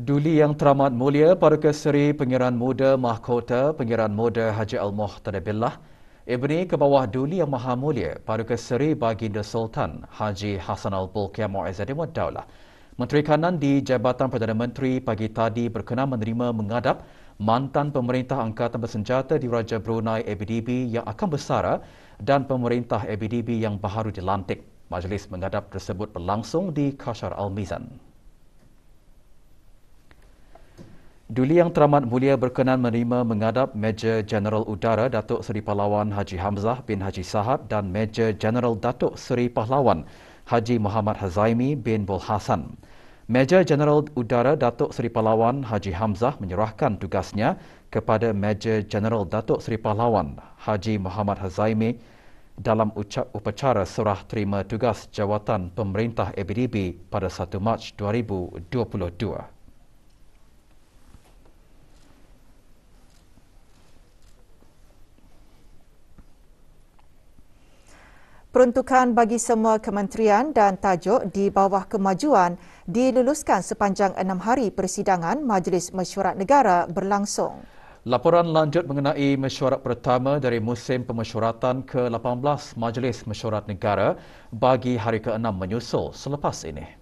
Duli Yang Teramat Mulia Paduka Seri Pengiran Muda Mahkota Pengiran Muda Haji Al-Muhtada Billah Ibni ke bawah Duli Yang Maha Mulia Paduka Seri Baginda Sultan Haji Hassan Al-Bolkiah Mu'izzadin Wad Daulah. Menteri Kanan di Jabatan Perdana Menteri pagi tadi berkenan menerima menghadap mantan Pemerintah Angkatan Bersenjata di Raja Brunei ABDB yang akan bersara dan Pemerintah ABDB yang baharu dilantik. Majlis menghadap tersebut berlangsung di Qashar Al-Mizan. Duli Yang Teramat Mulia berkenan menerima menghadap Major Jeneral Udara Datuk Seri Pahlawan Haji Hamzah bin Haji Sahad dan Major Jeneral Datuk Seri Pahlawan Haji Muhammad Hazaimi bin Bul Hasan. Major Jeneral Udara Datuk Seri Pahlawan Haji Hamzah menyerahkan tugasnya kepada Major Jeneral Datuk Seri Pahlawan Haji Muhammad Hazaimi dalam upacara serah terima tugas jawatan pemerintah ABDB pada 1 Mac 2022. Peruntukan bagi semua kementerian dan tajuk di bawah kemajuan diluluskan sepanjang 6 hari persidangan Majlis Mesyuarat Negara berlangsung. Laporan lanjut mengenai mesyuarat pertama dari musim pemesyuaratan ke-18 Majlis Mesyuarat Negara bagi hari ke-6 menyusul selepas ini.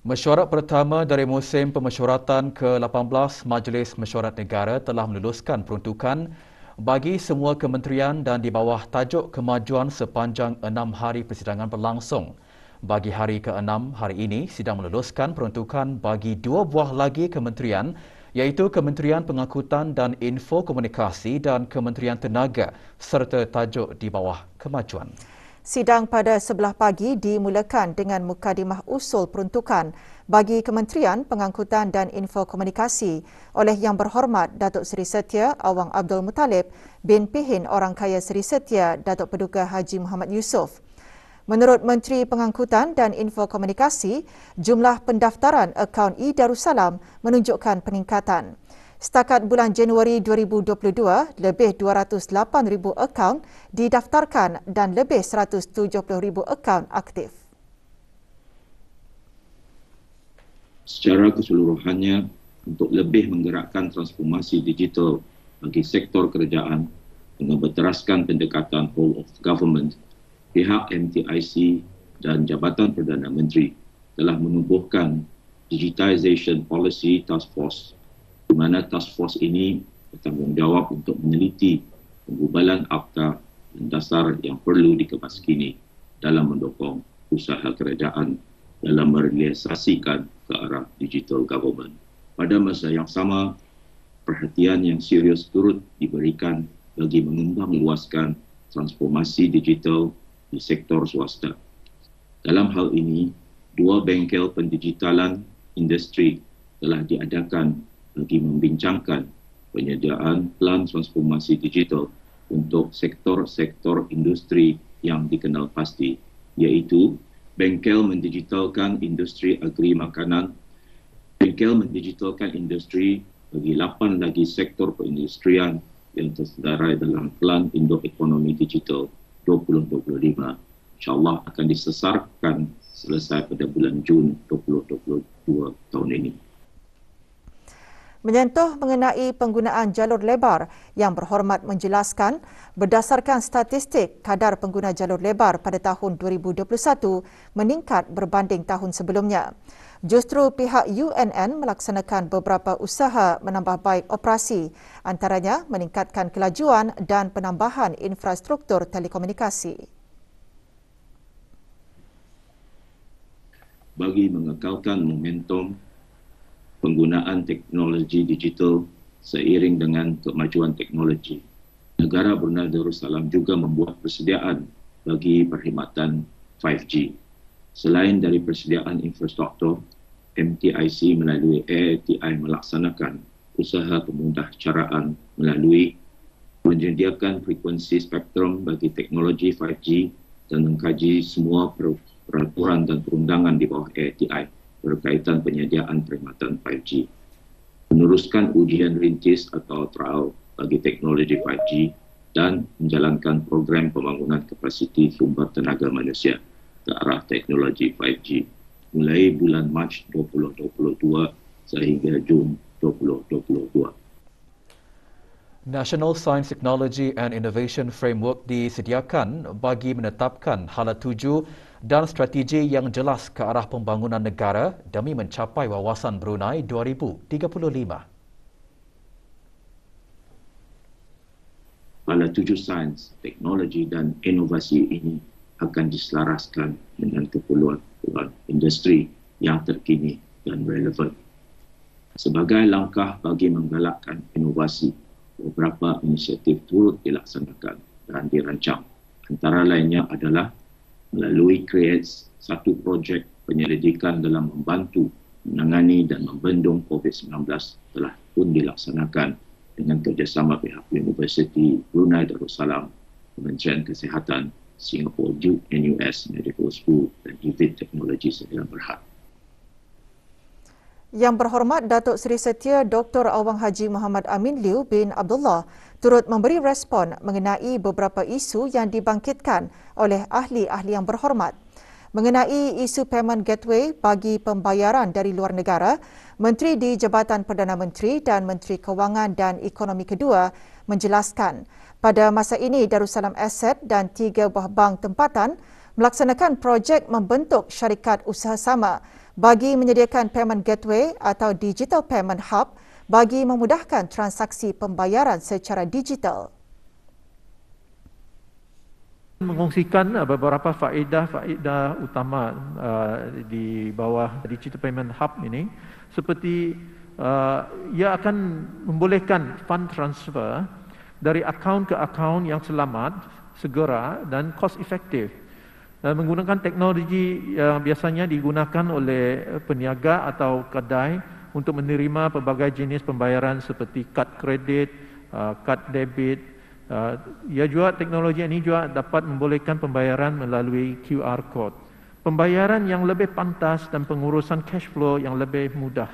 Mesyuarat pertama dari musim pemesyuaratan ke-18 Majlis Mesyuarat Negara telah meluluskan peruntukan bagi semua kementerian dan di bawah tajuk kemajuan sepanjang 6 hari persidangan berlangsung. Bagi hari ke-6 hari ini, sidang meluluskan peruntukan bagi 2 buah lagi kementerian iaitu Kementerian Pengangkutan dan Info Komunikasi dan Kementerian Tenaga serta tajuk di bawah kemajuan. Sidang pada sebelah pagi dimulakan dengan mukadimah usul peruntukan bagi Kementerian Pengangkutan dan Info Komunikasi oleh Yang Berhormat Datuk Seri Setia Awang Abdul Muttalib bin Pihin Orang Kaya Seri Setia Datuk Paduka Haji Muhammad Yusof. Menurut Menteri Pengangkutan dan Info Komunikasi, jumlah pendaftaran akaun e-Darussalam menunjukkan peningkatan. Setakat bulan Januari 2022, lebih 208,000 akaun didaftarkan dan lebih 170,000 akaun aktif. Secara keseluruhannya, untuk lebih menggerakkan transformasi digital bagi sektor kerajaan dengan berteraskan pendekatan whole of government, pihak MTIC dan Jabatan Perdana Menteri telah menubuhkan Digitization Policy Task Force di mana task force ini bertanggungjawab untuk meneliti penggubalan akta dan dasar yang perlu dikemaskini dalam mendukung usaha kerajaan dalam merealisasikan ke arah digital government. Pada masa yang sama, perhatian yang serius turut diberikan bagi mengembang luaskan transformasi digital di sektor swasta. Dalam hal ini, 2 bengkel pendigitalan industri telah diadakan bagi membincangkan penyediaan plan transformasi digital untuk sektor-sektor industri yang dikenal pasti, iaitu bengkel mendigitalkan industri agri makanan, bengkel mendigitalkan industri bagi 8 lagi sektor perindustrian yang tersedarai dalam Plan Indo Ekonomi Digital 2025. InsyaAllah akan disesarkan selesai pada bulan Jun 2022 tahun ini. Menyentuh mengenai penggunaan jalur lebar, Yang Berhormat menjelaskan berdasarkan statistik kadar pengguna jalur lebar pada tahun 2021 meningkat berbanding tahun sebelumnya. Justru pihak UNN melaksanakan beberapa usaha menambah baik operasi, antaranya meningkatkan kelajuan dan penambahan infrastruktur telekomunikasi. Bagi mengekalkan momentum penggunaan teknologi digital seiring dengan kemajuan teknologi, negara Brunei Darussalam juga membuat persediaan bagi perkhidmatan 5G. Selain dari persediaan infrastruktur, MTIC melalui AITI melaksanakan usaha pemudahcaraan melalui menyediakan frekuensi spektrum bagi teknologi 5G dan mengkaji semua peraturan dan perundangan di bawah AITI berkaitan penyediaan perkhidmatan 5G, meneruskan ujian rintis atau trial bagi teknologi 5G dan menjalankan program pembangunan kapasiti sumber tenaga manusia ke arah teknologi 5G mulai bulan Mac 2022 sehingga Jun 2022. National Science Technology and Innovation Framework disediakan bagi menetapkan hala tuju dan strategi yang jelas ke arah pembangunan negara demi mencapai wawasan Brunei 2035. Hala tuju sains, teknologi dan inovasi ini akan diselaraskan dengan keperluan industri yang terkini dan relevan. Sebagai langkah bagi menggalakkan inovasi, beberapa inisiatif turut dilaksanakan dan dirancang. Antara lainnya adalah melalui CREATES, satu projek penyelidikan dalam membantu menangani dan membendung COVID-19 telah pun dilaksanakan dengan kerjasama pihak Universiti Brunei Darussalam, Kementerian Kesihatan, Singapore Duke NUS Medical School dan IVIT Teknologi Sdn Bhd. Yang berhormat Datuk Seri Setia Dr. Awang Haji Muhammad Amin Liu bin Abdullah turut memberi respon mengenai beberapa isu yang dibangkitkan oleh ahli-ahli yang berhormat. Mengenai isu payment gateway bagi pembayaran dari luar negara, Menteri di Jabatan Perdana Menteri dan Menteri Kewangan dan Ekonomi kedua menjelaskan pada masa ini Darussalam Asset dan 3 buah bank tempatan melaksanakan projek membentuk syarikat usaha sama bagi menyediakan payment gateway atau digital payment hub bagi memudahkan transaksi pembayaran secara digital. Mengongsikan beberapa faedah utama di bawah digital payment hub ini, seperti ia akan membolehkan fund transfer dari akaun ke akaun yang selamat, segera dan cost efektif. Dan menggunakan teknologi yang biasanya digunakan oleh peniaga atau kedai untuk menerima pelbagai jenis pembayaran seperti kad kredit, kad debit. Teknologi ini juga dapat membolehkan pembayaran melalui QR code. Pembayaran yang lebih pantas dan pengurusan cash flow yang lebih mudah.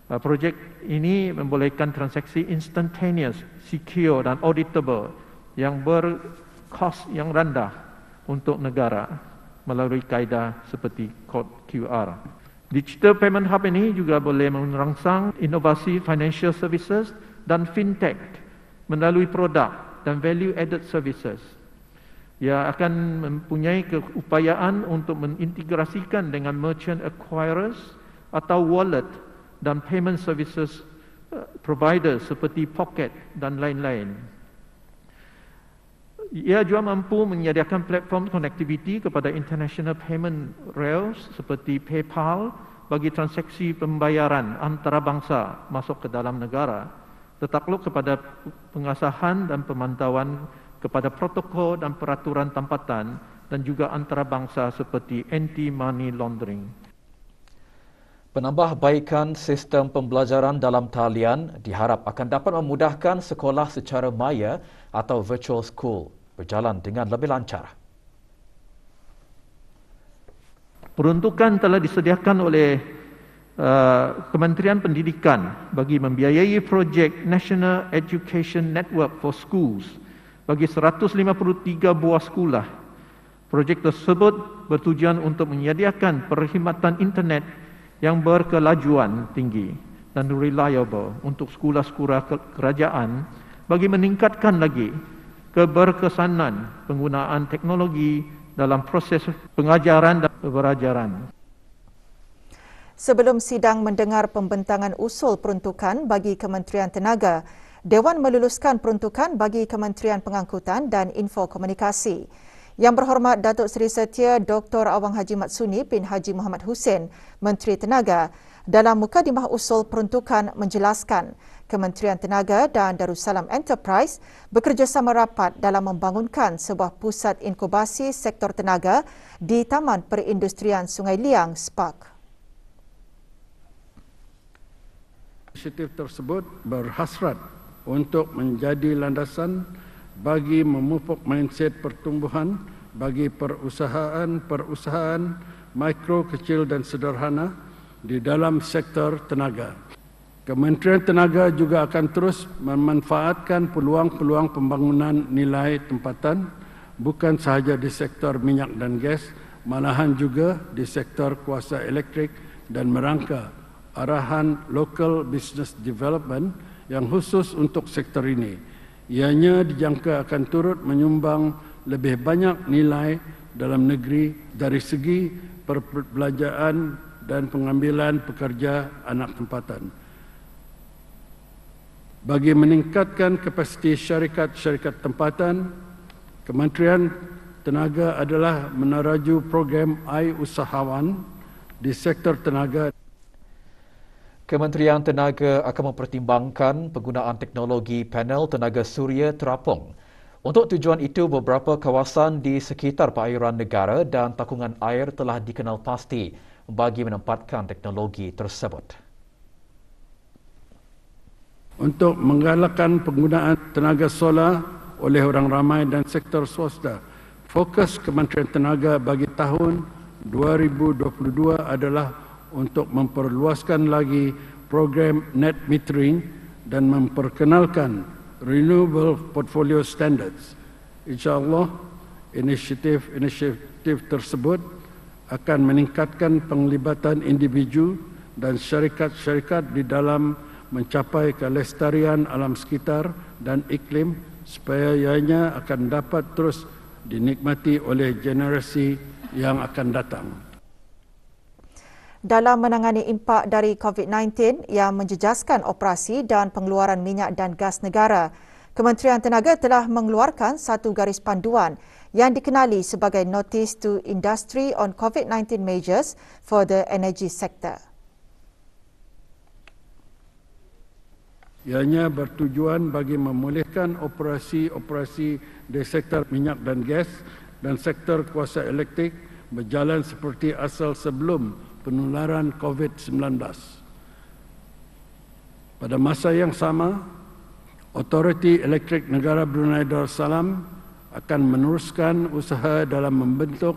Projek ini membolehkan transaksi instantaneous, secure dan auditable yang berkos yang rendah untuk negara melalui kaedah seperti kod QR. Digital Payment Hub ini juga boleh merangsang inovasi financial services dan fintech melalui produk dan value added services. Ia akan mempunyai keupayaan untuk mengintegrasikan dengan merchant acquirers atau wallet dan payment services providers seperti Pocket dan lain-lain. Ia juga mampu menyediakan platform connectivity kepada international payment rails seperti PayPal bagi transaksi pembayaran antarabangsa masuk ke dalam negara, tertakluk kepada pengasahan dan pemantauan kepada protokol dan peraturan tempatan dan juga antarabangsa seperti anti-money laundering. Penambahbaikan sistem pembelajaran dalam talian diharap akan dapat memudahkan sekolah secara maya atau virtual school berjalan dengan lebih lancar. Peruntukan telah disediakan oleh Kementerian Pendidikan bagi membiayai projek National Education Network for Schools bagi 153 buah sekolah. Projek tersebut bertujuan untuk menyediakan perkhidmatan internet yang berkelajuan tinggi dan reliable untuk sekolah-sekolah kerajaan bagi meningkatkan lagi keberkesanan penggunaan teknologi dalam proses pengajaran dan pembelajaran. Sebelum sidang mendengar pembentangan usul peruntukan bagi Kementerian Tenaga, Dewan meluluskan peruntukan bagi Kementerian Pengangkutan dan Infokomunikasi. Yang berhormat Datuk Seri Setia Dr. Awang Haji Matsuni bin Haji Muhammad Hussein, Menteri Tenaga, dalam mukadimah usul peruntukan menjelaskan Kementerian Tenaga dan Darussalam Enterprise bekerjasama rapat dalam membangunkan sebuah pusat inkubasi sektor tenaga di Taman Perindustrian Sungai Liang, SPARK. Inisiatif tersebut berhasrat untuk menjadi landasan bagi memupuk mindset pertumbuhan bagi perusahaan mikro, kecil dan sederhana di dalam sektor tenaga. Kementerian Tenaga juga akan terus memanfaatkan peluang-peluang pembangunan nilai tempatan bukan sahaja di sektor minyak dan gas, malahan juga di sektor kuasa elektrik dan merangka arahan Local Business Development yang khusus untuk sektor ini. Ianya dijangka akan turut menyumbang lebih banyak nilai dalam negeri dari segi perbelanjaan dan pengambilan pekerja anak tempatan. Bagi meningkatkan kapasiti syarikat-syarikat tempatan, Kementerian Tenaga adalah meneraju program iUsahawan di sektor tenaga. Kementerian Tenaga akan mempertimbangkan penggunaan teknologi panel tenaga suria terapung. Untuk tujuan itu, beberapa kawasan di sekitar perairan negara dan takungan air telah dikenal pasti bagi menempatkan teknologi tersebut. Untuk menggalakkan penggunaan tenaga solar oleh orang ramai dan sektor swasta, fokus Kementerian Tenaga bagi tahun 2022 adalah untuk memperluaskan lagi program net metering dan memperkenalkan renewable portfolio standards. InsyaAllah, inisiatif tersebut akan meningkatkan penglibatan individu dan syarikat-syarikat di dalam mencapai kelestarian alam sekitar dan iklim supaya ianya akan dapat terus dinikmati oleh generasi yang akan datang. Dalam menangani impak dari COVID-19 yang menjejaskan operasi dan pengeluaran minyak dan gas negara, Kementerian Tenaga telah mengeluarkan satu garis panduan yang dikenali sebagai Notice to Industry on COVID-19 Measures for the Energy Sector. Ianya bertujuan bagi memulihkan operasi-operasi di sektor minyak dan gas dan sektor kuasa elektrik berjalan seperti asal sebelum penularan COVID-19. Pada masa yang sama, Otoriti Elektrik Negara Brunei Darussalam akan meneruskan usaha dalam membentuk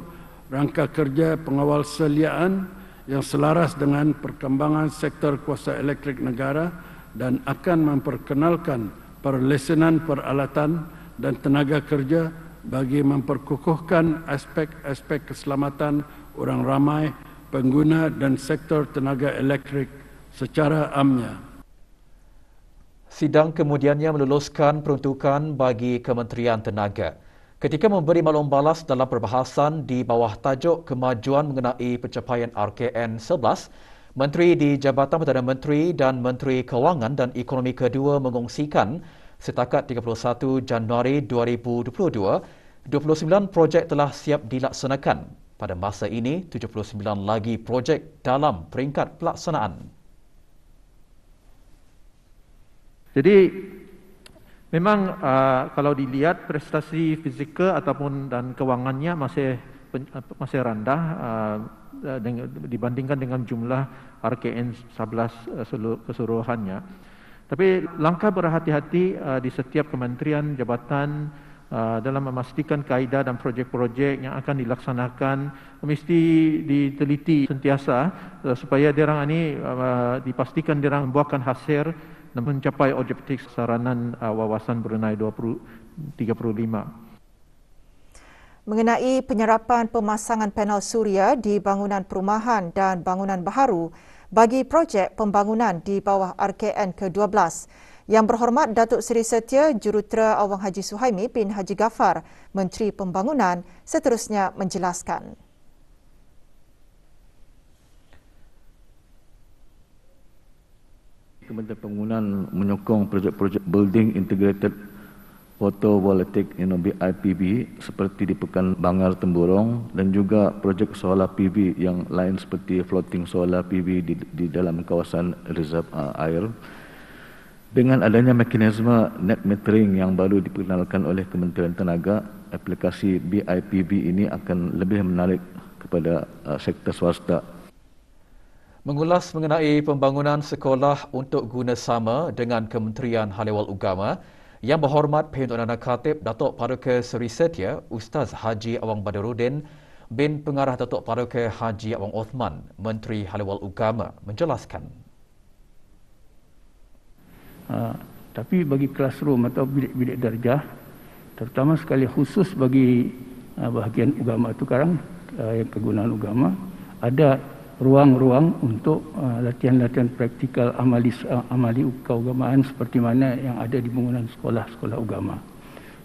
rangka kerja pengawal seliaan yang selaras dengan perkembangan sektor kuasa elektrik negara dan akan memperkenalkan perlesenan peralatan dan tenaga kerja bagi memperkukuhkan aspek-aspek keselamatan orang ramai, pengguna dan sektor tenaga elektrik secara amnya. Sidang kemudiannya meluluskan peruntukan bagi Kementerian Tenaga. Ketika memberi maklum balas dalam perbahasan di bawah tajuk Kemajuan mengenai pencapaian RKN 11, Menteri di Jabatan Perdana Menteri dan Menteri Kewangan dan Ekonomi kedua mengongsikan setakat 31 Januari 2022, 29 projek telah siap dilaksanakan. Pada masa ini, 79 lagi projek dalam peringkat pelaksanaan. Jadi memang kalau dilihat prestasi fizikal ataupun dan kewangannya masih rendah dibandingkan dengan jumlah RKN 11 keseluruhannya. Tapi langkah berhati-hati di setiap kementerian jabatan dalam memastikan kaedah dan projek-projek yang akan dilaksanakan mesti diteliti sentiasa supaya dirang ini dipastikan dirang membuahkan hasil dan mencapai objektif saranan wawasan Brunei 2035. Mengenai penyerapan pemasangan panel suria di bangunan perumahan dan bangunan baharu bagi projek pembangunan di bawah RKN ke-12. Yang Berhormat Datuk Seri Setia Jurutera Awang Haji Suhaimi bin Haji Ghaffar, Menteri Pembangunan, seterusnya menjelaskan. Kementerian Pembangunan menyokong projek-projek Building Integrated Photovoltaic BIPV seperti di Pekan Bangar Temburong dan juga projek solar PV yang lain seperti floating solar PV di dalam kawasan reserve air. Dengan adanya mekanisme net metering yang baru diperkenalkan oleh Kementerian Tenaga, aplikasi BIPV ini akan lebih menarik kepada sektor swasta. Mengulas mengenai pembangunan sekolah untuk guna sama dengan Kementerian Hal Ehwal Agama, Yang Berhormat Perdana Khatib Datuk Paduka Seri Setia Ustaz Haji Awang Badiruddin bin Pengarah Datuk Paduka Haji Awang Othman, Menteri Haliwal Ugama, menjelaskan. Tapi bagi classroom atau bilik-bilik darjah, terutama sekali khusus bagi bahagian agama itu sekarang, yang kegunaan agama, ada ruang-ruang untuk latihan-latihan praktikal amali keagamaan seperti mana yang ada di bangunan sekolah-sekolah agama.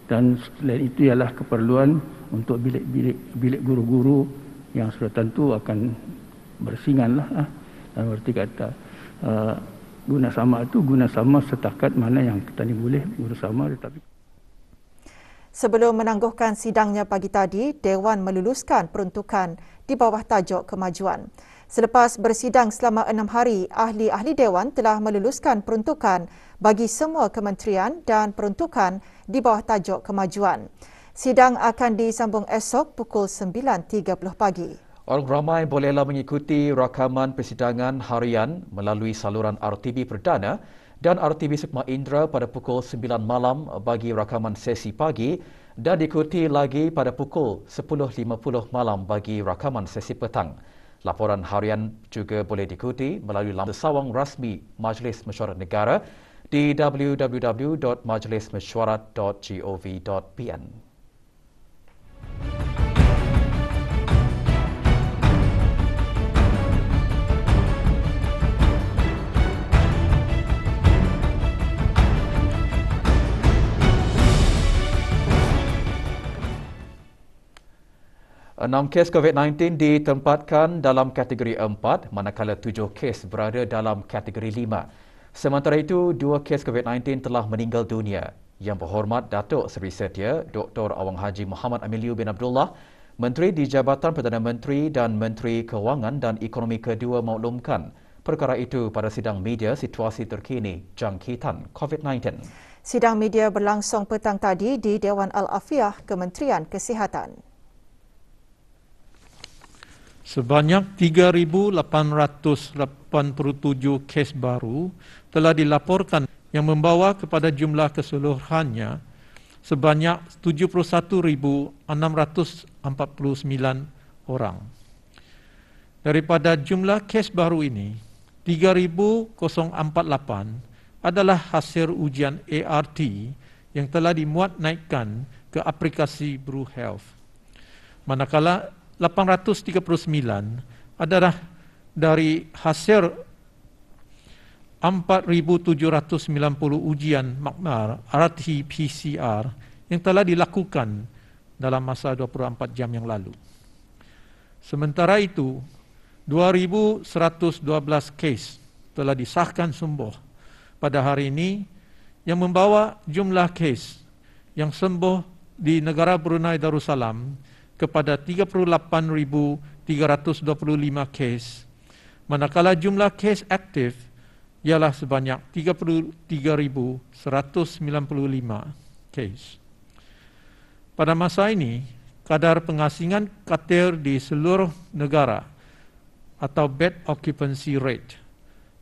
Dan selain itu ialah keperluan untuk bilik guru-guru yang sudah tentu akan bersingan lah. Dan berarti kata guna sama setakat mana yang kita ni boleh guna sama. Tetapi sebelum menangguhkan sidangnya pagi tadi, Dewan meluluskan peruntukan di bawah tajuk kemajuan. Selepas bersidang selama 6 hari, ahli-ahli Dewan telah meluluskan peruntukan bagi semua kementerian dan peruntukan di bawah tajuk kemajuan. Sidang akan disambung esok pukul 9.30 pagi. Orang ramai bolehlah mengikuti rakaman persidangan harian melalui saluran RTV Perdana dan RTV Sukma Indra pada pukul 9 malam bagi rakaman sesi pagi dan diikuti lagi pada pukul 10.50 malam bagi rakaman sesi petang. Laporan harian juga boleh diikuti melalui laman sawang rasmi Majlis Mesyuarat Negara di www.majlismesyuarat.gov.pn. Enam kes COVID-19 ditempatkan dalam kategori 4, manakala 7 kes berada dalam kategori 5. Sementara itu, 2 kes COVID-19 telah meninggal dunia. Yang Berhormat Datuk Seri Setia, Dr. Awang Haji Muhammad Amiliu bin Abdullah, Menteri di Jabatan Perdana Menteri dan Menteri Kewangan dan Ekonomi kedua maklumkan perkara itu pada sidang media situasi terkini jangkitan COVID-19. Sidang media berlangsung petang tadi di Dewan Al-Afiah Kementerian Kesihatan. Sebanyak 3,887 kes baru telah dilaporkan yang membawa kepada jumlah keseluruhannya sebanyak 71,649 orang. Daripada jumlah kes baru ini, 3,048 adalah hasil ujian ART yang telah dimuat naikkan ke aplikasi Bru Health. Manakala 839 adalah dari hasil 4,790 ujian maknar RT-PCR yang telah dilakukan dalam masa 24 jam yang lalu. Sementara itu, 2,112 kes telah disahkan sembuh pada hari ini yang membawa jumlah kes yang sembuh di negara Brunei Darussalam kepada 38,325 kes, manakala jumlah kes aktif ialah sebanyak 33,195 kes. Pada masa ini, kadar pengasingan katil di seluruh negara atau bed occupancy rate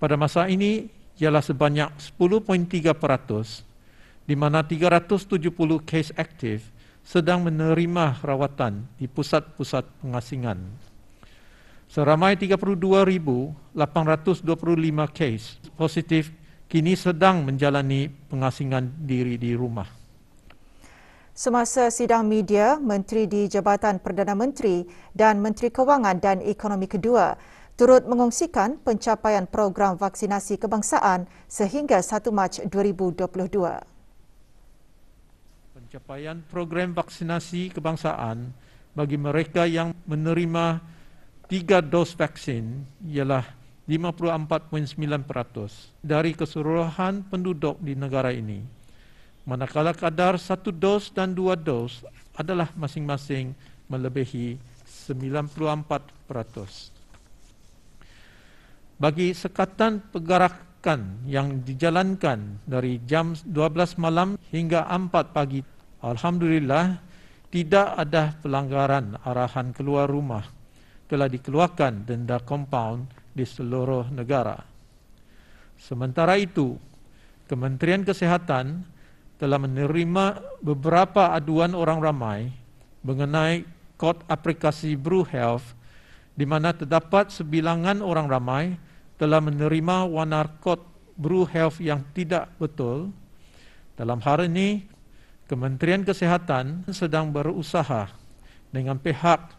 pada masa ini ialah sebanyak 10.3%, di mana 370 kes aktif sedang menerima rawatan di pusat-pusat pengasingan. Seramai 32,825 kes positif kini sedang menjalani pengasingan diri di rumah. Semasa sidang media, Menteri di Jabatan Perdana Menteri dan Menteri Kewangan dan Ekonomi kedua turut mengongsikan pencapaian program vaksinasi kebangsaan sehingga 1 Mac 2022. Pencapaian program vaksinasi kebangsaan bagi mereka yang menerima 3 dos vaksin ialah 54.9% dari keseluruhan penduduk di negara ini. Manakala kadar 1 dos dan 2 dos adalah masing-masing melebihi 94%. Bagi sekatan pergerakan yang dijalankan dari jam 12 malam hingga 4 pagi, alhamdulillah tidak ada pelanggaran arahan keluar rumah. Telah dikeluarkan denda kompaun di seluruh negara. Sementara itu, Kementerian Kesihatan telah menerima beberapa aduan orang ramai mengenai kod aplikasi Brew Health di mana terdapat sebilangan orang ramai telah menerima wanar kod Brew Health yang tidak betul. Dalam hal ini, Kementerian Kesihatan sedang berusaha dengan pihak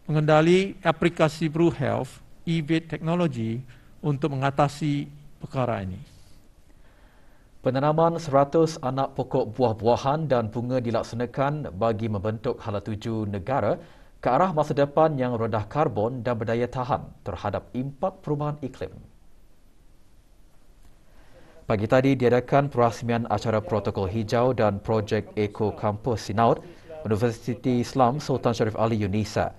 pengendali aplikasi Brew Health, eVit Technology untuk mengatasi perkara ini. Penanaman 100 anak pokok buah-buahan dan bunga dilaksanakan bagi membentuk hala tuju negara ke arah masa depan yang rendah karbon dan berdaya tahan terhadap impak perubahan iklim. Pagi tadi diadakan perasmian acara protokol hijau dan projek Eko Kampus Sinaut Universiti Islam Sultan Syarif Ali Yunisa.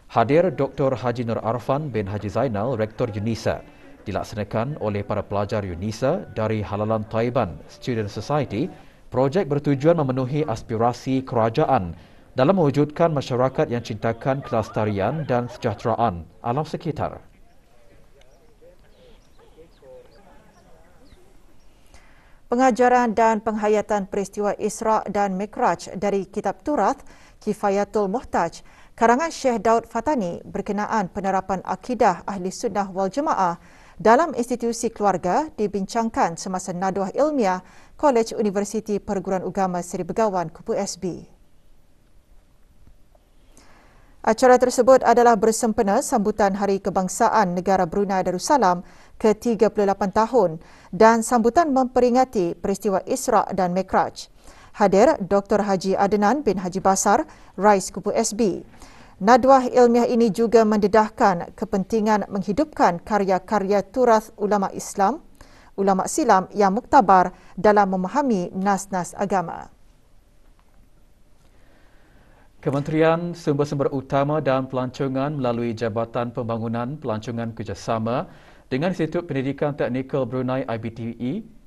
Hadir Dr. Haji Nur Arfan bin Haji Zainal, Rektor Yunisa. Dilaksanakan oleh para pelajar Yunisa dari Halalan Taiban Student Society. Projek bertujuan memenuhi aspirasi kerajaan dalam mewujudkan masyarakat yang cintakan kelestarian dan sejahteraan alam sekitar. Pengajaran dan penghayatan peristiwa Isra' dan Mikraj dari Kitab Turath Kifayatul Muhtaj karangan Syekh Daud Fatani berkenaan penerapan akidah Ahli Sunnah wal Jemaah dalam institusi keluarga dibincangkan semasa Nadwah Ilmiah Kolej Universiti Perguruan Agama Seri Begawan Kupu SB. Acara tersebut adalah bersempena sambutan Hari Kebangsaan Negara Brunei Darussalam ke-38 tahun dan sambutan memperingati peristiwa Isra' dan Mikraj. Hadir Dr. Haji Adnan bin Haji Basar, Rais Kupu SB. Nadwah ilmiah ini juga mendedahkan kepentingan menghidupkan karya-karya turath ulama Islam, ulama silam yang muktabar dalam memahami nas-nas agama. Kementerian Sumber-Sumber Utama dan Pelancongan melalui Jabatan Pembangunan Pelancongan Kerjasama dengan Institut Pendidikan Teknikal Brunei IBTE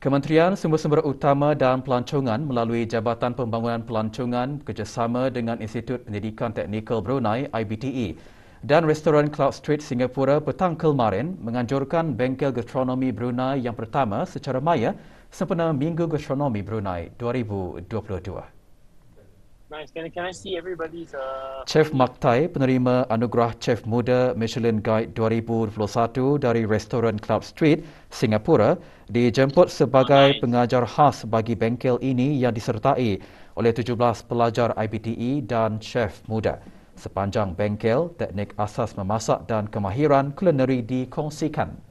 Kementerian Sumber-Sumber Utama dan Pelancongan melalui Jabatan Pembangunan Pelancongan bekerjasama dengan Institut Pendidikan Teknikal Brunei IBTE dan Restoran Cloud Street Singapura petang kemarin menganjurkan bengkel gastronomi Brunei yang pertama secara maya sempena Minggu Gastronomi Brunei 2022. Nice. Can I see everybody's... Chef Maktai penerima anugerah Chef Muda Michelin Guide 2021 dari Restoran Club Street, Singapura, dijemput sebagai pengajar khas bagi bengkel ini yang disertai oleh 17 pelajar IBTE dan chef muda. Sepanjang bengkel, teknik asas memasak dan kemahiran kulineri dikongsikan.